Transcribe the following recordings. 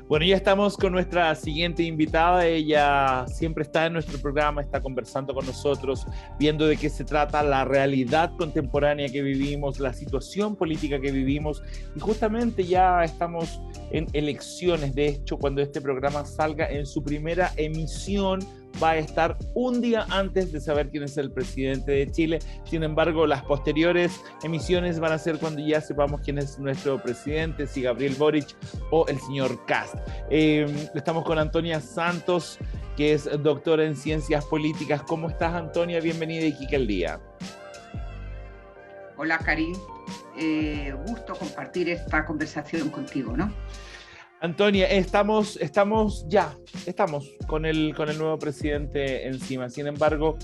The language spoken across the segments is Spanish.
Bueno, ya estamos con nuestra siguiente invitada. Ella siempre está en nuestro programa, está conversando con nosotros, viendo de qué se trata la realidad contemporánea que vivimos, la situación política que vivimos. Y justamente ya estamos en elecciones. De hecho, cuando este programa salga en su primera emisión, va a estar un día antes de saber quién es el presidente de Chile. Sin embargo, las posteriores emisiones van a ser cuando ya sepamos quién es nuestro presidente, si Gabriel Boric o el señor Kast. Estamos con Antonia Santos, que es doctora en Ciencias Políticas. ¿Cómo estás, Antonia? Bienvenida a Iquique al Día. Hola, Karim. Gusto compartir esta conversación contigo, ¿no? Antonia, estamos con el nuevo presidente encima. Sin embargo,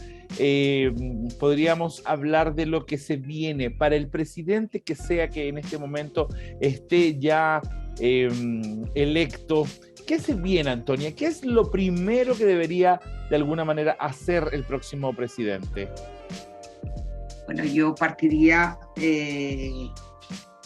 podríamos hablar de lo que se viene para el presidente que sea que en este momento esté ya electo. ¿Qué se viene, Antonia? ¿Qué es lo primero que debería de alguna manera hacer el próximo presidente? Bueno, yo partiría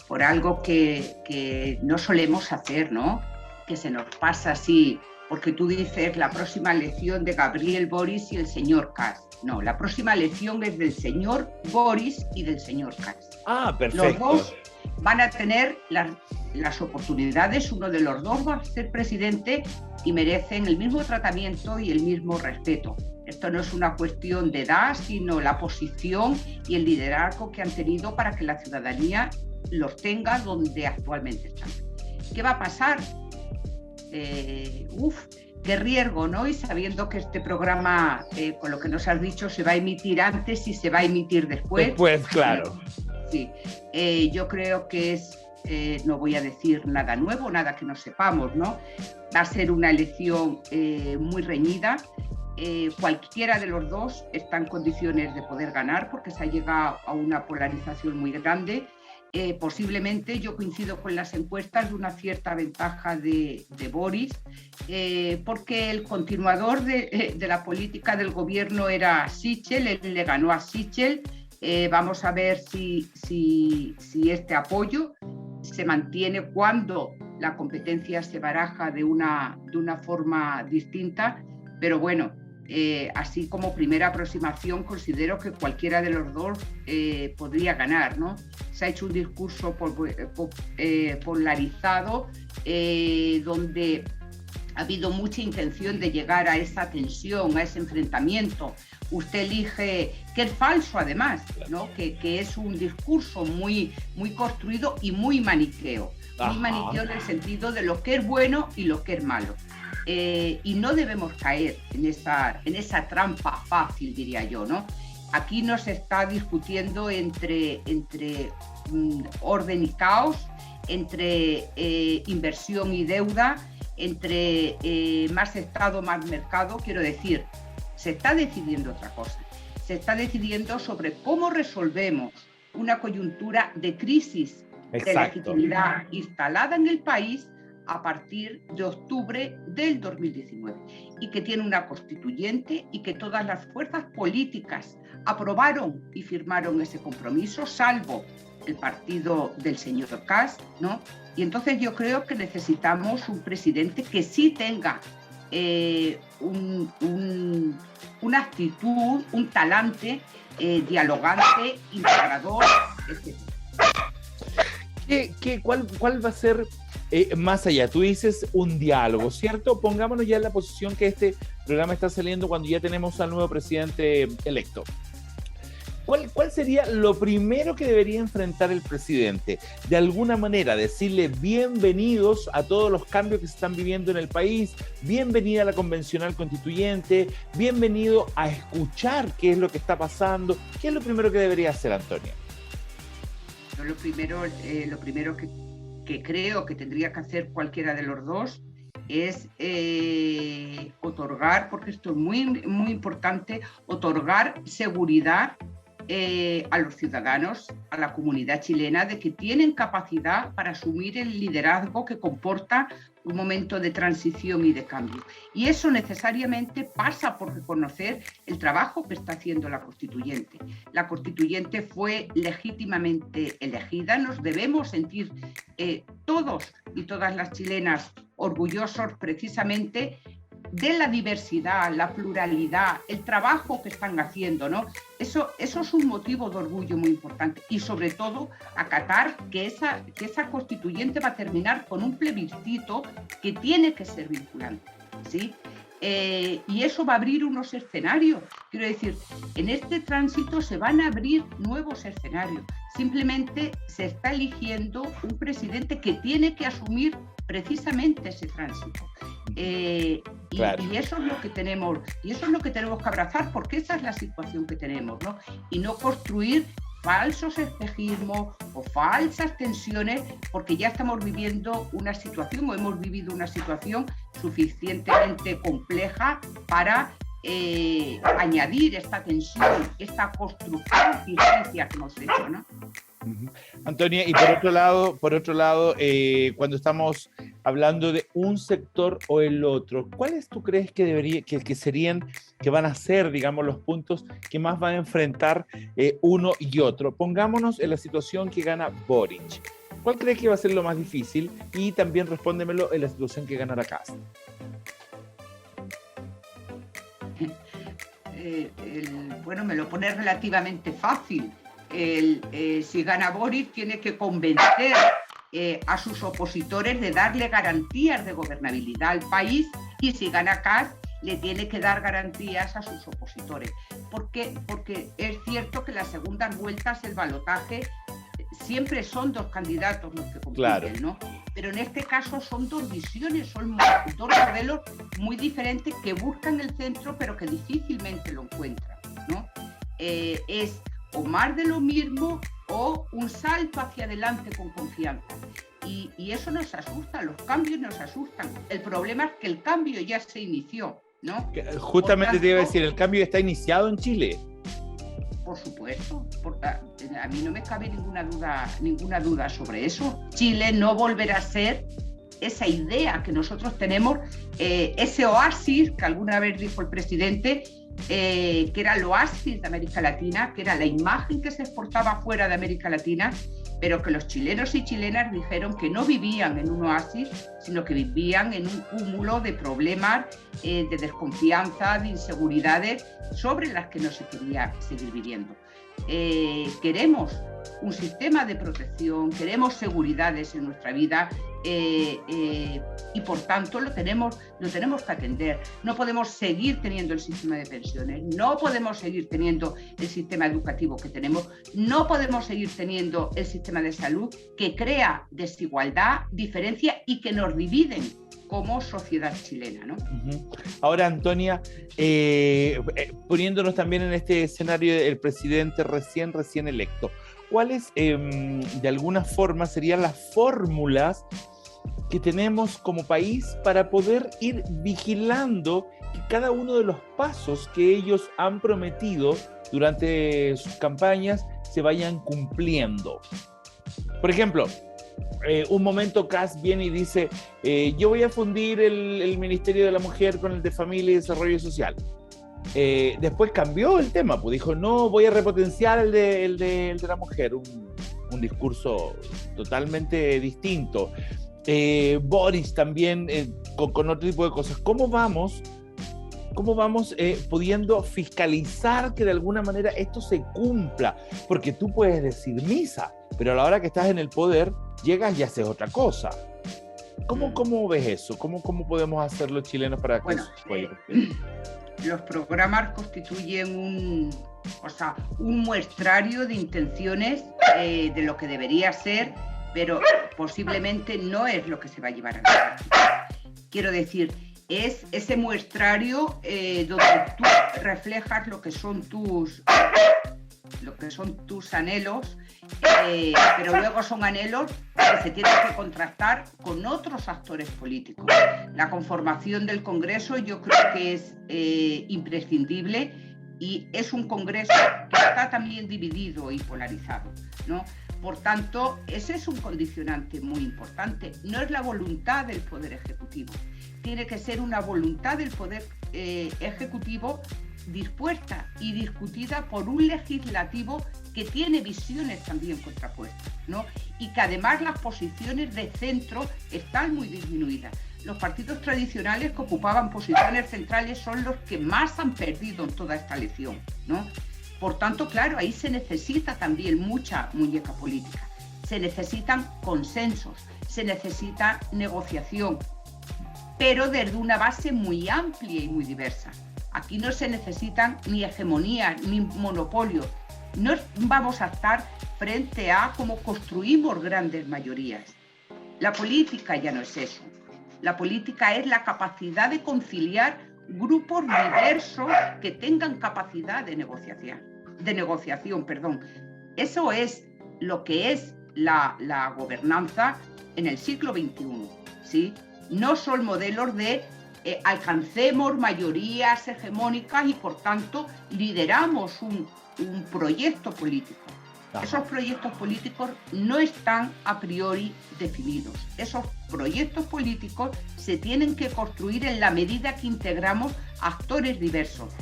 por algo que no solemos hacer, ¿no? Que se nos pasa así, porque tú dices la próxima elección de Gabriel Boric y el señor Kast. No, la próxima elección es del señor Boric y del señor Kast. Ah, perfecto. Los dos van a tener las oportunidades, uno de los dos va a ser presidente y merecen el mismo tratamiento y el mismo respeto. Esto no es una cuestión de edad, sino la posición y el liderazgo que han tenido para que la ciudadanía los tenga donde actualmente están. ¿Qué va a pasar? Qué riesgo, ¿no? Y sabiendo que este programa, con lo que nos has dicho, se va a emitir antes y se va a emitir después. Después, claro. Sí, yo creo que no voy a decir nada nuevo, nada que no sepamos, ¿no? Va a ser una elección muy reñida. Cualquiera de los dos está en condiciones de poder ganar porque se ha llegado a una polarización muy grande. Posiblemente yo coincido con las encuestas de una cierta ventaja de Boric, porque el continuador de la política del gobierno era Sichel, él le ganó a Sichel. Vamos a ver si este apoyo se mantiene cuando la competencia se baraja de una forma distinta, pero bueno, así como primera aproximación considero que cualquiera de los dos podría ganar, ¿no? Se ha hecho un discurso polarizado donde ha habido mucha intención de llegar a esa tensión, a ese enfrentamiento. Usted elige, que es falso además, ¿no? Que es un discurso muy construido y muy maniqueo. Ajá. Muy maniqueo en el sentido de lo que es bueno y lo que es malo. Y no debemos caer en esa trampa fácil, diría yo, ¿no? Aquí no se está discutiendo entre orden y caos, entre inversión y deuda, entre más Estado, más mercado. Quiero decir, se está decidiendo otra cosa. Se está decidiendo sobre cómo resolvemos una coyuntura de crisis. Exacto. De legitimidad instalada en el país a partir de octubre del 2019 y que tiene una constituyente y que todas las fuerzas políticas aprobaron y firmaron ese compromiso, salvo el partido del señor Kast, ¿no? Y entonces yo creo que necesitamos un presidente que sí tenga una actitud, un talante dialogante, integrador, etc. ¿Cuál va a ser más allá? Tú dices un diálogo, ¿cierto? Pongámonos ya en la posición que este programa está saliendo cuando ya tenemos al nuevo presidente electo. ¿Cuál sería lo primero que debería enfrentar el presidente? De alguna manera, decirle bienvenidos a todos los cambios que se están viviendo en el país, bienvenida a la convencional constituyente, bienvenido a escuchar qué es lo que está pasando. ¿Qué es lo primero que debería hacer, Antonia? Lo primero que creo que tendría que hacer cualquiera de los dos es otorgar, porque esto es muy, muy importante, otorgar seguridad a los ciudadanos, a la comunidad chilena, de que tienen capacidad para asumir el liderazgo que comporta un momento de transición y de cambio. Y eso necesariamente pasa por reconocer el trabajo que está haciendo la Constituyente. La Constituyente fue legítimamente elegida, nos debemos sentir todos y todas las chilenas orgullosos precisamente de la diversidad, la pluralidad, el trabajo que están haciendo, ¿no? Eso es un motivo de orgullo muy importante, y sobre todo acatar que esa constituyente va a terminar con un plebiscito que tiene que ser vinculante, ¿sí? Y eso va a abrir unos escenarios. Quiero decir, en este tránsito se van a abrir nuevos escenarios. Simplemente se está eligiendo un presidente que tiene que asumir precisamente ese tránsito. Claro. Y eso es lo que tenemos, y eso es lo que tenemos que abrazar, porque esa es la situación que tenemos, ¿no? Y no construir falsos espejismos o falsas tensiones, porque ya estamos viviendo una situación, o hemos vivido una situación suficientemente compleja para añadir esta tensión, esta construcción ficticia que hemos hecho, ¿no? Antonia, y por otro lado, cuando estamos hablando de un sector o el otro, ¿cuáles tú crees que van a ser, digamos, los puntos que más van a enfrentar uno y otro? Pongámonos en la situación que gana Boric. ¿Cuál crees que va a ser lo más difícil? Y también respóndemelo en la situación que ganará Kast. Bueno, me lo pone relativamente fácil. Si gana Boric, tiene que convencer a sus opositores de darle garantías de gobernabilidad al país, y si gana Kast, le tiene que dar garantías a sus opositores. Porque es cierto que en las segundas vueltas el balotaje siempre son dos candidatos los que compiten, claro, ¿no? Pero en este caso son dos visiones, son dos modelos muy diferentes que buscan el centro, pero que difícilmente lo encuentran, ¿no? Es o más de lo mismo o un salto hacia adelante con confianza. Y eso nos asusta, los cambios nos asustan. El problema es que el cambio ya se inició, ¿no? Justamente tanto, te iba a decir, el cambio está iniciado en Chile. Por supuesto, a mí no me cabe ninguna duda sobre eso. Chile no volverá a ser esa idea que nosotros tenemos, ese oasis que alguna vez dijo el presidente, que era el oasis de América Latina, que era la imagen que se exportaba fuera de América Latina, pero que los chilenos y chilenas dijeron que no vivían en un oasis, sino que vivían en un cúmulo de problemas, de desconfianza, de inseguridades sobre las que no se quería seguir viviendo. Queremos un sistema de protección, queremos seguridades en nuestra vida, y por tanto lo tenemos que atender. No podemos seguir teniendo el sistema de pensiones, no podemos seguir teniendo el sistema educativo que tenemos, no podemos seguir teniendo el sistema de salud que crea desigualdad, diferencia y que nos dividen como sociedad chilena, ¿no? Ahora, Antonia, poniéndonos también en este escenario del presidente recién electo, ¿cuáles de alguna forma serían las fórmulas que tenemos como país para poder ir vigilando que cada uno de los pasos que ellos han prometido durante sus campañas se vayan cumpliendo? Por ejemplo, un momento Kast viene y dice, yo voy a fundir el Ministerio de la Mujer con el de Familia y Desarrollo Social. Después cambió el tema, pues dijo, no, voy a repotenciar el de la mujer, un discurso totalmente distinto. Boris también con otro tipo de cosas. ¿Cómo vamos pudiendo fiscalizar que de alguna manera esto se cumpla? Porque tú puedes decir misa, pero a la hora que estás en el poder, llegas y haces otra cosa. ¿Cómo ves eso? ¿Cómo podemos hacer los chilenos para que eso se pueda cumplir? Los programas constituyen un muestrario de intenciones de lo que debería ser, pero posiblemente no es lo que se va a llevar a la práctica. Quiero decir, es ese muestrario donde tú reflejas lo que son tus anhelos, pero luego son anhelos que se tienen que contrastar con otros actores políticos. La conformación del Congreso yo creo que es imprescindible, y es un Congreso que está también dividido y polarizado, ¿no? Por tanto, ese es un condicionante muy importante. No es la voluntad del Poder Ejecutivo. Tiene que ser una voluntad del Poder Ejecutivo dispuesta y discutida por un legislativo que tiene visiones también contrapuestas, ¿no? Y que además las posiciones de centro están muy disminuidas. Los partidos tradicionales que ocupaban posiciones centrales son los que más han perdido en toda esta elección, ¿no? Por tanto, claro, ahí se necesita también mucha muñeca política. Se necesitan consensos, se necesita negociación, pero desde una base muy amplia y muy diversa. Aquí no se necesitan ni hegemonías ni monopolios. No vamos a estar frente a cómo construimos grandes mayorías. La política ya no es eso. La política es la capacidad de conciliar grupos diversos que tengan capacidad de negociación. Eso es lo que es la gobernanza en el siglo XXI, ¿sí? No son modelos de alcancemos mayorías hegemónicas y por tanto lideramos un proyecto político. Ajá. Esos proyectos políticos no están a priori definidos. Esos proyectos políticos se tienen que construir en la medida que integramos actores diversos.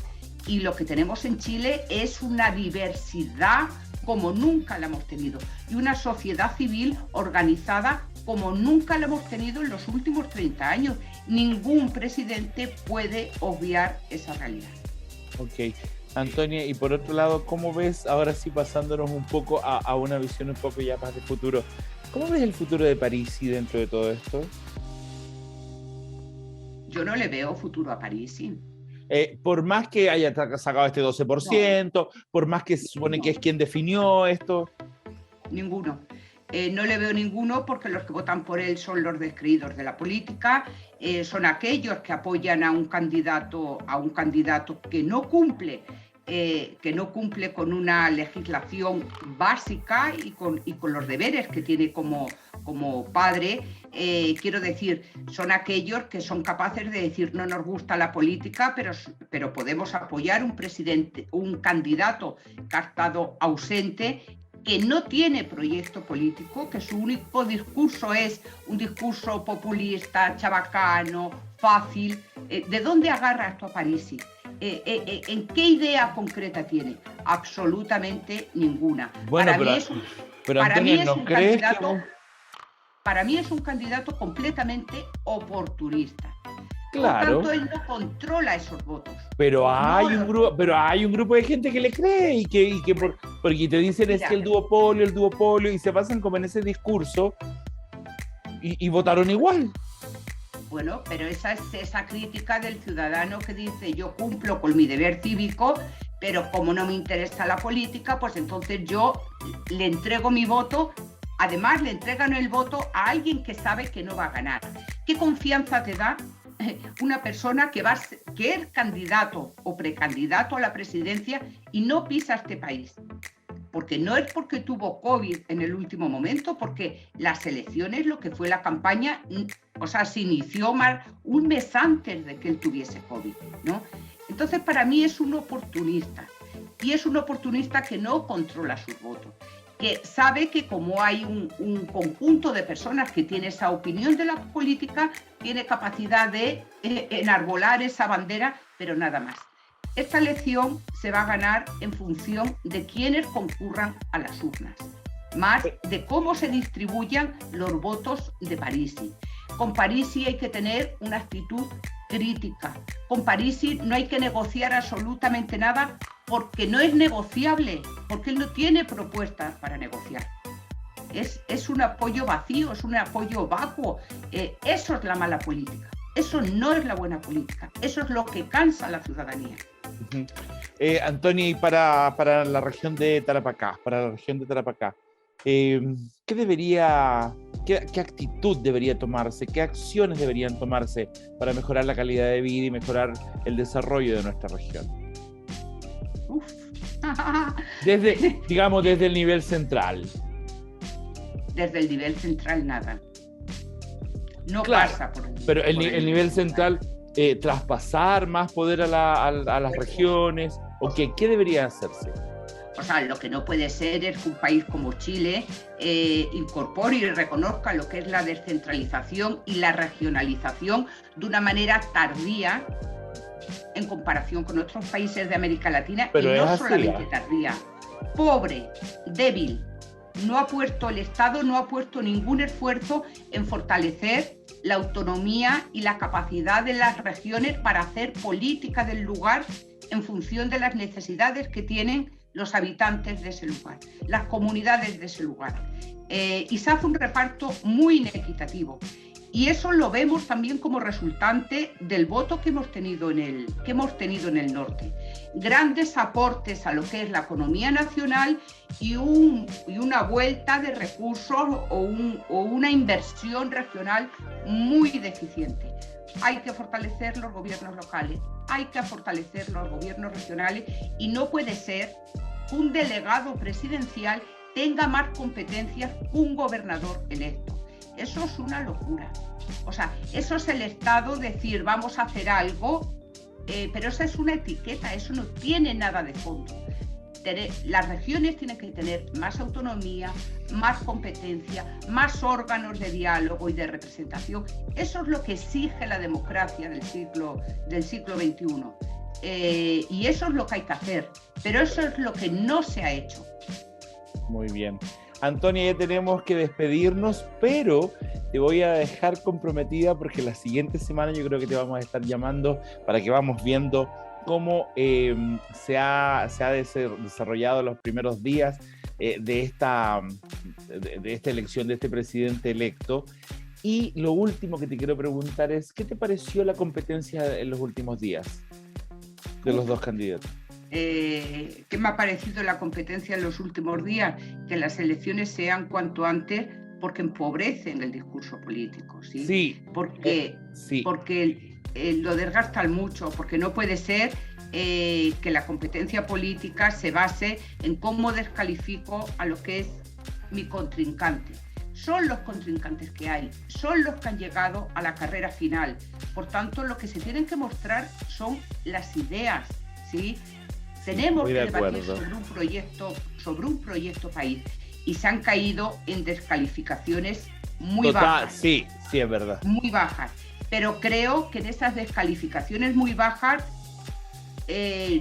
Y lo que tenemos en Chile es una diversidad como nunca la hemos tenido y una sociedad civil organizada como nunca la hemos tenido en los últimos 30 años. Ningún presidente puede obviar esa realidad. Ok. Antonia, y por otro lado, ¿cómo ves, ahora sí pasándonos un poco a una visión un poco ya más de futuro, cómo ves el futuro de Parisi dentro de todo esto? Yo no le veo futuro a Parisi. Por más que haya sacado este 12%, no. Por más que se supone que es quien definió esto. Ninguno. No le veo ninguno porque los que votan por él son los descreídos de la política, son aquellos que apoyan a un candidato que no cumple con una legislación básica y con los deberes que tiene como padre. Quiero decir, son aquellos que son capaces de decir no nos gusta la política, pero podemos apoyar un candidato que ha estado ausente, que no tiene proyecto político, que su único discurso es un discurso populista, chabacano, fácil. ¿De dónde agarra esto a Parisi? ¿En qué idea concreta tiene? Absolutamente ninguna. Bueno, para mí es un candidato completamente oportunista. Claro. Por tanto, él no controla esos votos. Pero hay un grupo de gente que le cree porque te dicen es que el duopolio, y se basan como en ese discurso y votaron igual. Bueno, pero esa es esa crítica del ciudadano que dice yo cumplo con mi deber cívico, pero como no me interesa la política, pues entonces yo le entrego mi voto. Además, le entregan el voto a alguien que sabe que no va a ganar. ¿Qué confianza te da una persona que es candidato o precandidato a la presidencia y no pisa este país? Porque no es porque tuvo COVID en el último momento, porque las elecciones, lo que fue la campaña, se inició un mes antes de que él tuviese COVID, ¿no? Entonces, para mí es un oportunista, y es un oportunista que no controla sus votos, que sabe que como hay un conjunto de personas que tiene esa opinión de la política, tiene capacidad de enarbolar esa bandera, pero nada más. Esta elección se va a ganar en función de quienes concurran a las urnas, más de cómo se distribuyan los votos de Parisi. Con Parisi hay que tener una actitud crítica. Con Parisi no hay que negociar absolutamente nada porque no es negociable, porque él no tiene propuestas para negociar. Es un apoyo vacío, es un apoyo vacuo. Eso es la mala política. Eso no es la buena política. Eso es lo que cansa a la ciudadanía. Antonia, y para la región de Tarapacá, ¿qué actitud debería tomarse, qué acciones deberían tomarse para mejorar la calidad de vida y mejorar el desarrollo de nuestra región? Desde el nivel central. Desde el nivel central nada. No claro, pasa por pero el nivel central, traspasar más poder a las regiones, ¿o qué debería hacerse? O sea, lo que no puede ser es que un país como Chile incorpore y reconozca lo que es la descentralización y la regionalización de una manera tardía en comparación con otros países de América Latina, pero y no así, solamente tardía. pobre, débil. El Estado no ha puesto ningún esfuerzo en fortalecer la autonomía y la capacidad de las regiones para hacer política del lugar en función de las necesidades que tienen los habitantes de ese lugar, las comunidades de ese lugar. Y se hace un reparto muy inequitativo. Y eso lo vemos también como resultante del voto que hemos tenido en el norte. Grandes aportes a lo que es la economía nacional y una vuelta de recursos o una inversión regional muy deficiente. Hay que fortalecer los gobiernos locales, hay que fortalecer los gobiernos regionales, y no puede ser que un delegado presidencial tenga más competencias que un gobernador electo. Eso es una locura. O sea, eso es el Estado decir vamos a hacer algo, pero esa es una etiqueta, eso no tiene nada de fondo. Las regiones tienen que tener más autonomía, más competencia, más órganos de diálogo y de representación. Eso es lo que exige la democracia del siglo XXI. Y eso es lo que hay que hacer, pero eso es lo que no se ha hecho. Muy bien. Antonia, ya tenemos que despedirnos, pero te voy a dejar comprometida porque la siguiente semana yo creo que te vamos a estar llamando para que vamos viendo cómo se ha desarrollado los primeros días de esta elección, de este presidente electo. Y lo último que te quiero preguntar es, ¿qué te pareció la competencia en los últimos días de los dos candidatos? ¿Qué me ha parecido la competencia en los últimos días? Que las elecciones sean cuanto antes, porque empobrecen el discurso político, ¿sí? Sí. Porque lo desgastan mucho, porque no puede ser que la competencia política se base en cómo descalifico a lo que es mi contrincante. Son los contrincantes que hay, son los que han llegado a la carrera final. Por tanto, lo que se tienen que mostrar son las ideas, ¿sí? Tenemos que debatir sobre un proyecto país, y se han caído en descalificaciones muy bajas. Sí, es verdad. Muy bajas. Pero creo que en esas descalificaciones muy bajas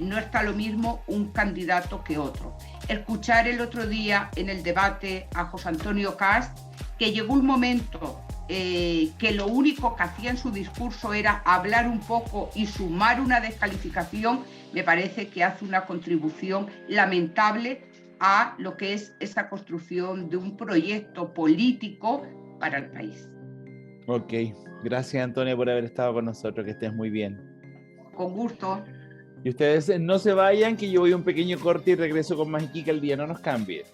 no está lo mismo un candidato que otro. Escuchar el otro día en el debate a José Antonio Cast, que llegó un momento que lo único que hacía en su discurso era hablar un poco y sumar una descalificación, me parece que hace una contribución lamentable a lo que es esa construcción de un proyecto político para el país. Ok, gracias Antonia por haber estado con nosotros, que estés muy bien. Con gusto. Y ustedes no se vayan, que yo voy a un pequeño corte y regreso con más Iquique al día, no nos cambie.